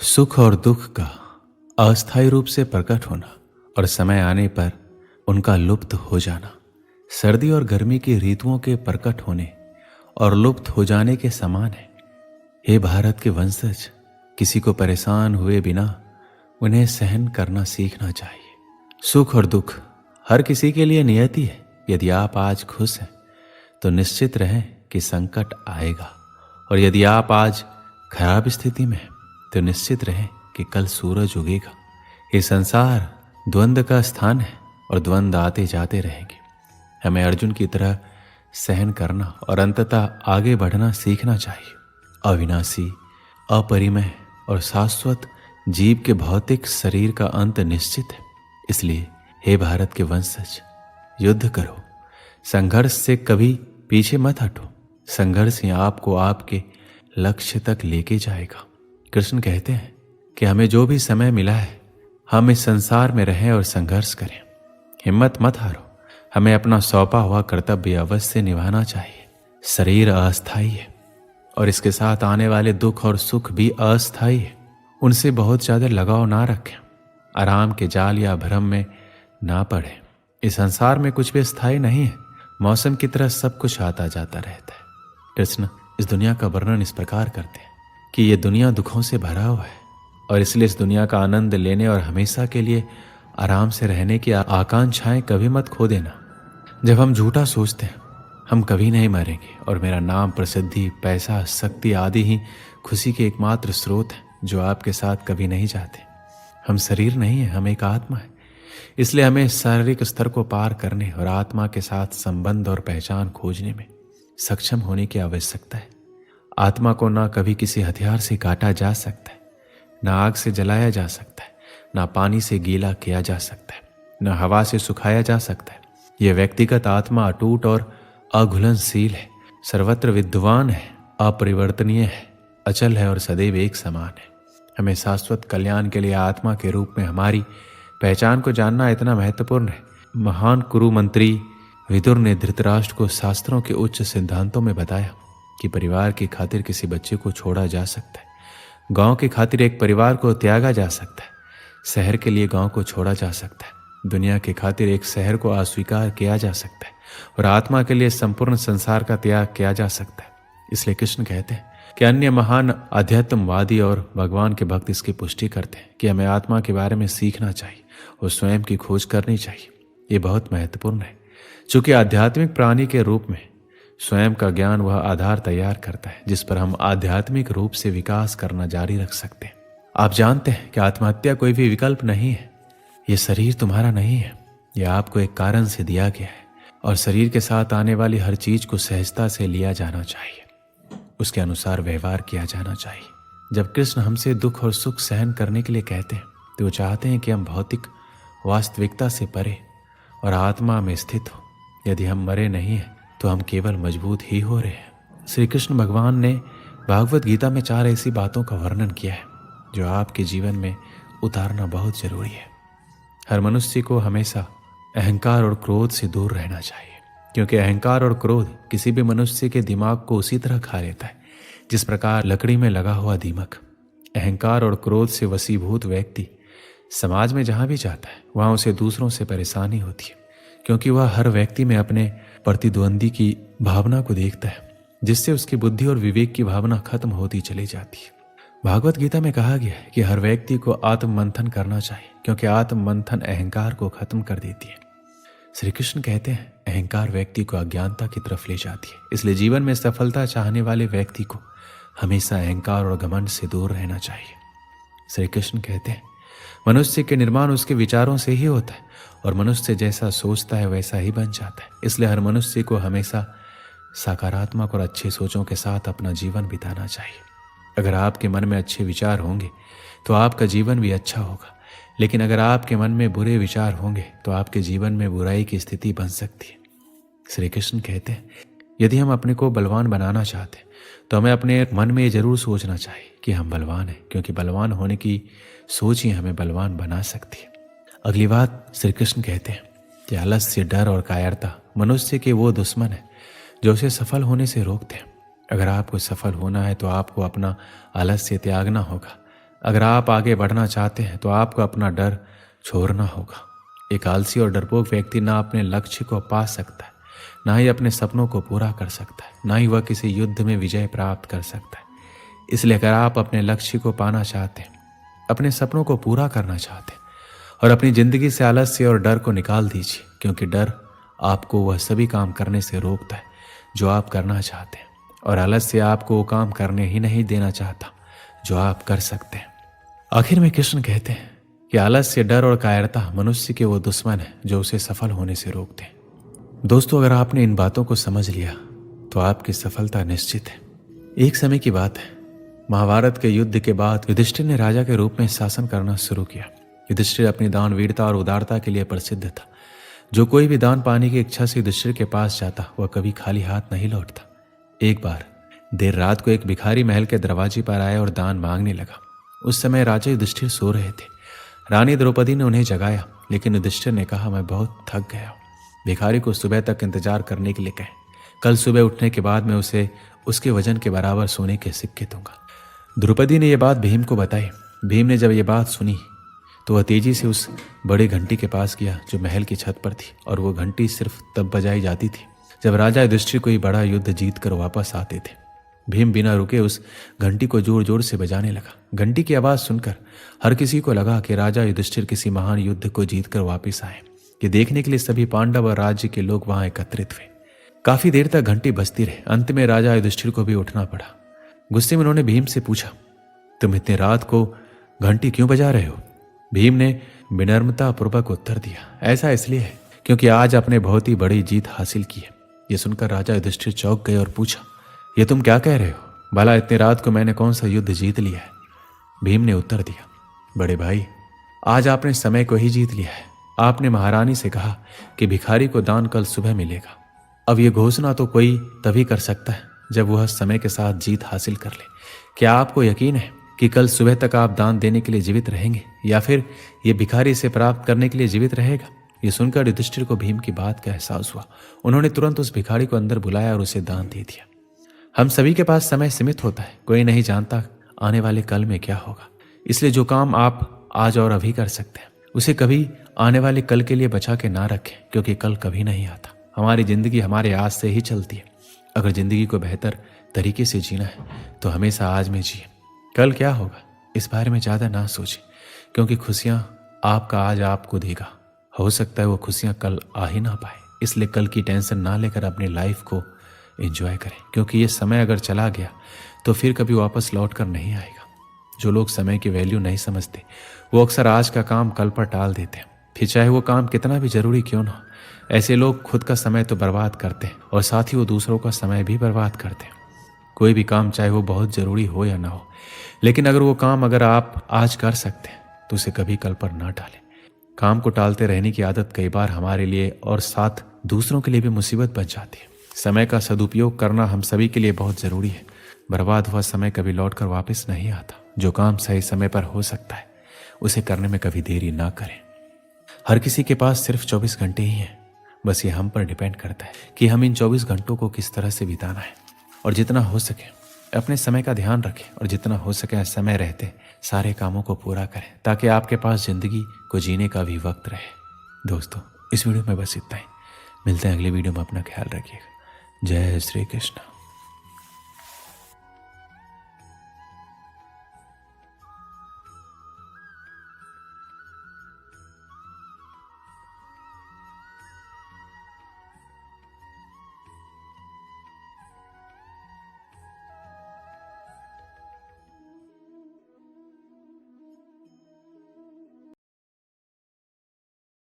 सुख और दुख का अस्थायी रूप से प्रकट होना और समय आने पर उनका लुप्त हो जाना सर्दी और गर्मी की ऋतुओं के प्रकट होने और लुप्त हो जाने के समान है। हे भारत के वंशज, किसी को परेशान हुए बिना उन्हें सहन करना सीखना चाहिए। सुख और दुख हर किसी के लिए नियति है। यदि आप आज खुश हैं तो निश्चित रहें कि संकट आएगा, और यदि आप आज खराब स्थिति में हैं तो निश्चित रहें कि कल सूरज उगेगा। ये संसार द्वंद्व का स्थान है और द्वंद्व आते जाते रहेंगे। हमें अर्जुन की तरह सहन करना और अंततः आगे बढ़ना सीखना चाहिए। अविनाशी, अपरिमेय और शाश्वत जीव के भौतिक शरीर का अंत निश्चित है। इसलिए हे भारत के वंशज, युद्ध करो। संघर्ष से कभी पीछे मत हटो। संघर्ष ही आपको आपके लक्ष्य तक लेके जाएगा। कृष्ण कहते हैं कि हमें जो भी समय मिला है हम इस संसार में रहें और संघर्ष करें। हिम्मत मत हारो। हमें अपना सौंपा हुआ कर्तव्य अवश्य निभाना चाहिए। शरीर अस्थायी है और इसके साथ आने वाले दुख और सुख भी अस्थायी है। उनसे बहुत ज़्यादा लगाव ना रखें। आराम के जाल या भ्रम में ना पड़े। इस संसार में कुछ भी स्थायी नहीं है। मौसम की तरह सब कुछ आता जाता रहता है। कृष्ण इस दुनिया का वर्णन इस प्रकार करते हैं कि ये दुनिया दुखों से भरा हुआ है और इसलिए इस दुनिया का आनंद लेने और हमेशा के लिए आराम से रहने की आकांक्षाएं कभी मत खो देना। जब हम झूठा सोचते हैं हम कभी नहीं मरेंगे और मेरा नाम, प्रसिद्धि, पैसा, शक्ति आदि ही खुशी के एकमात्र स्रोत हैं जो आपके साथ कभी नहीं जाते। हम शरीर नहीं है, हम एक आत्मा है। इसलिए हमें शारीरिक स्तर को पार करने और आत्मा के साथ संबंध और पहचान खोजने में सक्षम होने की आवश्यकता है। आत्मा को ना कभी किसी हथियार से काटा जा सकता है, ना आग से जलाया जा सकता है, ना पानी से गीला किया जा सकता है, ना हवा से सुखाया जा सकता है। यह व्यक्तिगत आत्मा अटूट और अघुलनशील है, सर्वत्र विद्वान है, अपरिवर्तनीय है, अचल है और सदैव एक समान है। हमें शाश्वत कल्याण के लिए आत्मा के रूप में हमारी पहचान को जानना इतना महत्वपूर्ण है। महान कुरु मंत्री विदुर ने धृतराष्ट्र को शास्त्रों के उच्च सिद्धांतों में बताया कि परिवार की खातिर किसी बच्चे को छोड़ा जा सकता है, गांव की खातिर एक परिवार को त्यागा जा सकता है, शहर के लिए गांव को छोड़ा जा सकता है, दुनिया की खातिर एक शहर को अस्वीकार किया जा सकता है और आत्मा के लिए संपूर्ण संसार का त्याग किया जा सकता है। इसलिए कृष्ण कहते हैं कि अन्य महान अध्यात्मवादी और भगवान के भक्त इसकी पुष्टि करते हैं कि हमें आत्मा के बारे में सीखना चाहिए और स्वयं की खोज करनी चाहिए। ये बहुत महत्वपूर्ण है, चूंकि आध्यात्मिक प्राणी के रूप में स्वयं का ज्ञान वह आधार तैयार करता है जिस पर हम आध्यात्मिक रूप से विकास करना जारी रख सकते हैं। आप जानते हैं कि आत्महत्या कोई भी विकल्प नहीं है। ये शरीर तुम्हारा नहीं है, यह आपको एक कारण से दिया गया है और शरीर के साथ आने वाली हर चीज को सहजता से लिया जाना चाहिए, उसके अनुसार व्यवहार किया जाना चाहिए। जब कृष्ण हमसे दुख और सुख सहन करने के लिए कहते हैं तो वो चाहते हैं कि हम भौतिक वास्तविकता से परे और आत्मा में स्थित हो। यदि हम मरे नहीं हैं तो हम केवल मजबूत ही हो रहे हैं। श्री कृष्ण भगवान ने भागवत गीता में 4 ऐसी बातों का वर्णन किया है जो आपके जीवन में उतारना बहुत जरूरी है। हर मनुष्य को हमेशा अहंकार और क्रोध से दूर रहना चाहिए, क्योंकि अहंकार और क्रोध किसी भी मनुष्य के दिमाग को उसी तरह खा लेता है जिस प्रकार लकड़ी में लगा हुआ दीमक। अहंकार और क्रोध से वशीभूत व्यक्ति समाज में जहां भी जाता है वहां उसे दूसरों से परेशानी होती है, क्योंकि वह हर व्यक्ति में अपने प्रतिद्वंदी की भावना को देखता है, जिससे उसकी बुद्धि और विवेक की भावना खत्म होती चली जाती है। भागवत गीता में कहा गया है कि हर व्यक्ति को आत्म मंथन करना चाहिए, क्योंकि आत्म मंथन अहंकार को खत्म कर देती है। श्री कृष्ण कहते हैं अहंकार व्यक्ति को अज्ञानता की तरफ ले जाती है। इसलिए जीवन में सफलता चाहने वाले व्यक्ति को हमेशा अहंकार और घमंड से दूर रहना चाहिए। श्री कृष्ण कहते हैं मनुष्य के निर्माण उसके विचारों से ही होता है और मनुष्य जैसा सोचता है वैसा ही बन जाता है। इसलिए हर मनुष्य को हमेशा सकारात्मक और अच्छे सोचों के साथ अपना जीवन बिताना चाहिए। अगर आपके मन में अच्छे विचार होंगे तो आपका जीवन भी अच्छा होगा, लेकिन अगर आपके मन में बुरे विचार होंगे तो आपके जीवन में बुराई की स्थिति बन सकती है। श्री कृष्ण कहते हैं यदि हम अपने को बलवान बनाना चाहते हैं तो हमें अपने मन में ये जरूर सोचना चाहिए कि हम बलवान हैं, क्योंकि बलवान होने की सोच ही हमें बलवान बना सकती है। अगली बात श्री कृष्ण कहते हैं कि आलस्य, डर और कायरता मनुष्य के वो दुश्मन है जो उसे सफल होने से रोकते हैं। अगर आपको सफल होना है तो आपको अपना आलस्य त्यागना होगा, अगर आप आगे बढ़ना चाहते हैं तो आपको अपना डर छोड़ना होगा। एक आलसी और डरपोक व्यक्ति ना अपने लक्ष्य को पा सकता है, ना ही अपने सपनों को पूरा कर सकता है, ना ही वह किसी युद्ध में विजय प्राप्त कर सकता है। इसलिए अगर आप अपने लक्ष्य को पाना चाहते हैं, अपने सपनों को पूरा करना चाहते हैं और अपनी जिंदगी से आलस्य और डर को निकाल दीजिए, क्योंकि डर आपको वह सभी काम करने से रोकता है जो आप करना चाहते हैं, और आलस्य आपको वो काम करने ही नहीं देना चाहता जो आप कर सकते हैं। आखिर में कृष्ण कहते हैं कि आलस्य, डर और कायरता मनुष्य के वो दुश्मन है जो उसे सफल होने से रोकते हैं। दोस्तों, अगर आपने इन बातों को समझ लिया तो आपकी सफलता निश्चित है। एक समय की बात है, महाभारत के युद्ध के बाद युधिष्ठिर ने राजा के रूप में शासन करना शुरू किया। युधिष्ठिर अपनी दानवीरता और उदारता के लिए प्रसिद्ध था। जो कोई भी दान पाने की इच्छा से युधिष्ठिर के पास जाता, वह कभी खाली हाथ नहीं लौटता। एक बार देर रात को एक भिखारी महल के दरवाजे पर आया और दान मांगने लगा। उस समय राजा युधिष्ठिर सो रहे थे। रानी द्रौपदी ने उन्हें जगाया, लेकिन युधिष्ठिर ने कहा, मैं बहुत थक गया हूं। भिखारी को सुबह तक इंतजार करने के लिए कहें। कल सुबह उठने के बाद मैं उसे उसके वजन के बराबर सोने के सिक्के दूंगा। द्रौपदी ने यह बात भीम को बताई। भीम ने जब यह बात सुनी तो वह तेजी से उस बड़ी घंटी के पास गया जो महल की छत पर थी, और वो घंटी सिर्फ तब बजाई जाती थी जब राजा युधिष्ठिर कोई बड़ा युद्ध जीत कर वापस आते थे। भीम बिना रुके उस घंटी को जोर जोर से बजाने लगा। घंटी की आवाज़ सुनकर हर किसी को लगा कि राजा युधिष्ठिर किसी महान युद्ध को जीतकर वापस आए। ये देखने के लिए सभी पांडव और राज्य के लोग वहां एकत्रित हुए। काफी देर तक घंटी बजती रही। अंत में राजा युधिष्ठिर को भी उठना पड़ा। गुस्से में उन्होंने भीम से पूछा, तुम इतनी रात को घंटी क्यों बजा रहे हो? भीम ने विनम्रता पूर्वक उत्तर दिया, ऐसा इसलिए है क्योंकि आज आपने बहुत ही बड़ी जीत हासिल की है। यह सुनकर राजा युधिष्ठिर चौंक गए और पूछा, ये तुम क्या कह रहे हो? भला इतनी रात को मैंने कौन सा युद्ध जीत लिया है? भीम ने उत्तर दिया, बड़े भाई, आज आपने समय को ही जीत लिया है। आपने महारानी से कहा कि भिखारी को दान कल सुबह मिलेगा। अब यह घोषणा तो कोई तभी कर सकता है जब वह समय के साथ जीत हासिल कर ले। क्या आपको यकीन है कि कल सुबह तक आप दान देने के लिए जीवित रहेंगे, या फिर ये भिखारी से प्राप्त करने के लिए जीवित रहेगा? ये सुनकर युधिष्ठिर को भीम की बात का एहसास हुआ। उन्होंने तुरंत उस भिखारी को अंदर बुलाया और उसे दान दे दिया। हम सभी के पास समय सीमित होता है, कोई नहीं जानता आने वाले कल में क्या होगा। इसलिए जो काम आप आज और अभी कर सकते हैं उसे कभी आने वाले कल के लिए बचा के ना रखें, क्योंकि कल कभी नहीं आता। हमारी जिंदगी हमारे आज से ही चलती है। अगर जिंदगी को बेहतर तरीके से जीना है तो हमेशा आज में जिए। कल क्या होगा इस बारे में ज़्यादा ना सोचें, क्योंकि खुशियाँ आपका आज आपको देगा। हो सकता है वो खुशियाँ कल आ ही ना पाए। इसलिए कल की टेंशन ना लेकर अपनी लाइफ को एंजॉय करें, क्योंकि ये समय अगर चला गया तो फिर कभी वापस लौट कर नहीं आएगा। जो लोग समय की वैल्यू नहीं समझते वो अक्सर आज का काम कल पर टाल देते हैं, फिर चाहे वो काम कितना भी जरूरी क्यों ना हो। ऐसे लोग खुद का समय तो बर्बाद करते हैं और साथ ही वो दूसरों का समय भी बर्बाद करते हैं। कोई भी काम चाहे वो बहुत ज़रूरी हो या ना हो, लेकिन अगर वो काम अगर आप आज कर सकते हैं तो उसे कभी कल पर ना टालें। काम को टालते रहने की आदत कई बार हमारे लिए और साथ दूसरों के लिए भी मुसीबत बन जाती है। समय का सदुपयोग करना हम सभी के लिए बहुत ज़रूरी है। बर्बाद हुआ समय कभी लौट कर वापस नहीं आता। जो काम सही समय पर हो सकता है उसे करने में कभी देरी ना करें। हर किसी के पास सिर्फ 24 घंटे ही हैं। बस ये हम पर डिपेंड करता है कि हम इन 24 घंटों को किस तरह से बिताना है। और जितना हो सके अपने समय का ध्यान रखें, और जितना हो सके समय रहते सारे कामों को पूरा करें, ताकि आपके पास जिंदगी को जीने का भी वक्त रहे। दोस्तों, इस वीडियो में बस इतना ही। मिलते हैं अगली वीडियो में। अपना ख्याल रखिएगा। जय श्री कृष्ण।